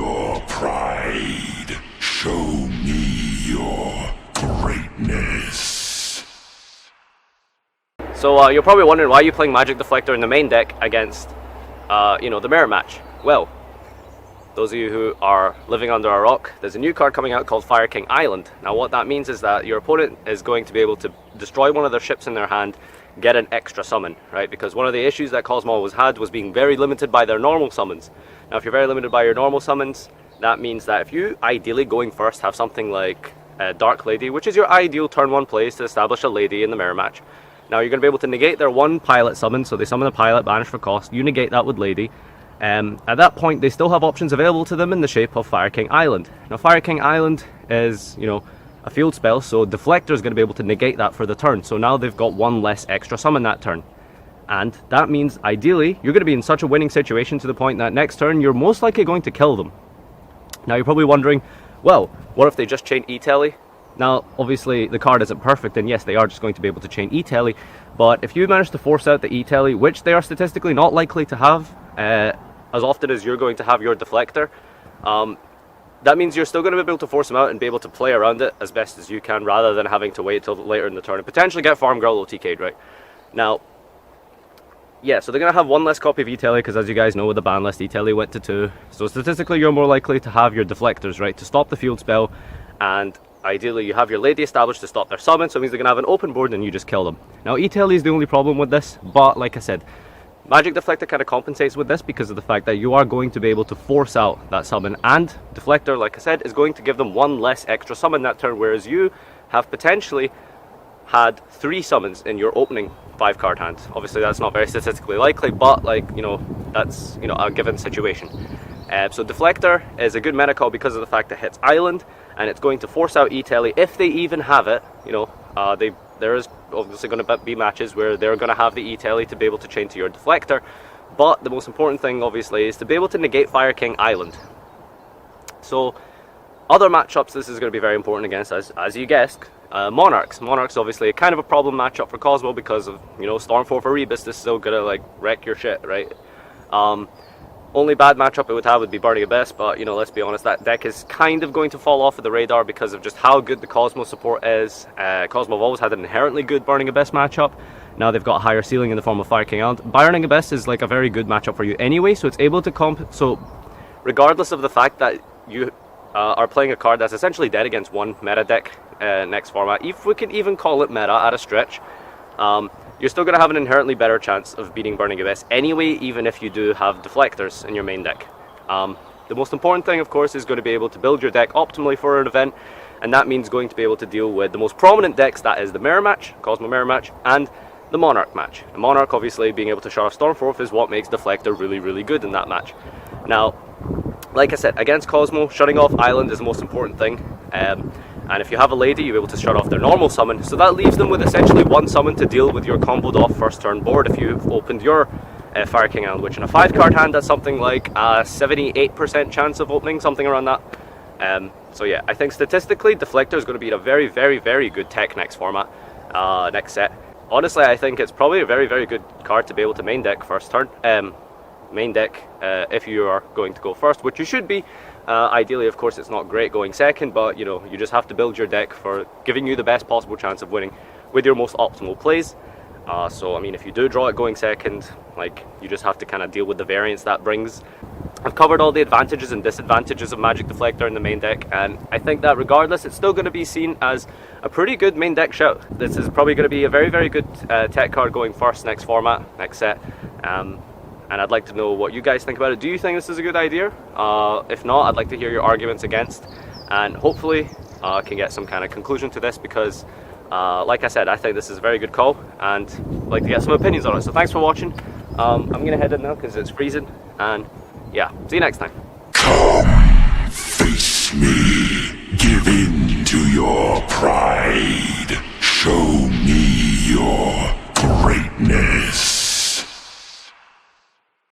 your pride. Show me your greatness. So you're probably wondering why you're playing Magic Deflector in the main deck against, the mirror match. Well, those of you who are living under a rock, there's a new card coming out called Fire King Island. Now what that means is that your opponent is going to be able to destroy one of their ships in their hand, get an extra summon, right? Because one of the issues that Kozmo always had was being very limited by their normal summons. Now if you're very limited by your normal summons, that means that if you ideally going first have something like Dark Lady, which is your ideal turn 1 plays to establish a lady in the mirror match. Now you're going to be able to negate their one pilot summon, so they summon a pilot, banish for cost, you negate that with lady. At that point they still have options available to them in the shape of Fire King Island. Now Fire King Island is, a field spell, so Deflector is going to be able to negate that for the turn, so now they've got one less extra summon that turn. And that means ideally you're going to be in such a winning situation to the point that next turn you're most likely going to kill them. Now you're probably wondering, well, what if they just chain E-Telly? Now obviously the card isn't perfect, and yes, they are just going to be able to chain E-Telly, but if you manage to force out the E-Telly, which they are statistically not likely to have as often as you're going to have your Deflector, that means you're still going to be able to force them out and be able to play around it as best as you can, rather than having to wait till later in the turn and potentially get Farm Girl OTK'd, right? Now, yeah, so they're going to have one less copy of E-Telly, because as you guys know with the ban list, E-Telly went to 2. So statistically you're more likely to have your Deflectors, right, to stop the field spell, and ideally you have your lady established to stop their summon, so it means they're going to have an open board and you just kill them. Now E-Telly is the only problem with this, but like I said, Magic Deflector kind of compensates with this because of the fact that you are going to be able to force out that summon, and Deflector, like I said, is going to give them one less extra summon that turn, whereas you have potentially had 3 summons in your opening 5 card hand. Obviously that's not very statistically likely, but that's a given situation. So Deflector is a good meta call because of the fact that it hits Island, and it's going to force out E-Telly if they even have it. There is obviously going to be matches where they're going to have the E-Telly to be able to chain to your Deflector, but the most important thing obviously is to be able to negate Fire King Island. So other matchups this is going to be very important against, as you guessed, Monarchs. Monarchs obviously kind of a problem matchup for Kozmo because of, Stormforce for Rebus is still going to wreck your shit, right? Only bad matchup it would have would be Burning Abyss, but let's be honest, that deck is kind of going to fall off of the radar because of just how good the Kozmo support is. Kozmo have always had an inherently good Burning Abyss matchup. Now they've got a higher ceiling in the form of Fire King Island. Burning Abyss is a very good matchup for you anyway, so it's able to so regardless of the fact that you are playing a card that's essentially dead against one meta deck next format, if we can even call it meta at a stretch, you're still going to have an inherently better chance of beating Burning Abyss anyway, even if you do have Deflectors in your main deck. The most important thing, of course, is going to be able to build your deck optimally for an event, and that means going to be able to deal with the most prominent decks, that is the Mirror Match, Kozmo Mirror Match, and the Monarch match. The Monarch, obviously, being able to shut off Stormforce is what makes Deflector really, really good in that match. Now, like I said, against Kozmo, shutting off Island is the most important thing. And if you have a lady, you're able to shut off their normal summon, so that leaves them with essentially one summon to deal with your comboed off first turn board if you've opened your Fire King Island, which in a 5 card hand that's something like a 78% chance of opening, something around that. So yeah, I think statistically Deflector is going to be a very, very, very good tech next format, next set. Honestly, I think it's probably a very, very good card to be able to main deck first turn. Main deck if you are going to go first, which you should be. Ideally, of course, it's not great going second, but you just have to build your deck for giving you the best possible chance of winning with your most optimal plays. So I mean, if you do draw it going second, you just have to kind of deal with the variance that brings. I've covered all the advantages and disadvantages of Magic Deflector in the main deck, and I think that regardless, it's still going to be seen as a pretty good main deck shout. This is probably going to be a very, very good tech card going first next format, next set. And I'd like to know what you guys think about it. Do you think this is a good idea? If not, I'd like to hear your arguments against, and hopefully can get some kind of conclusion to this, because like I said, I think this is a very good call, and I'd like to get some opinions on it. So thanks for watching. I'm going to head in now because it's freezing, and yeah, see you next time. Come, face me, give in to your pride.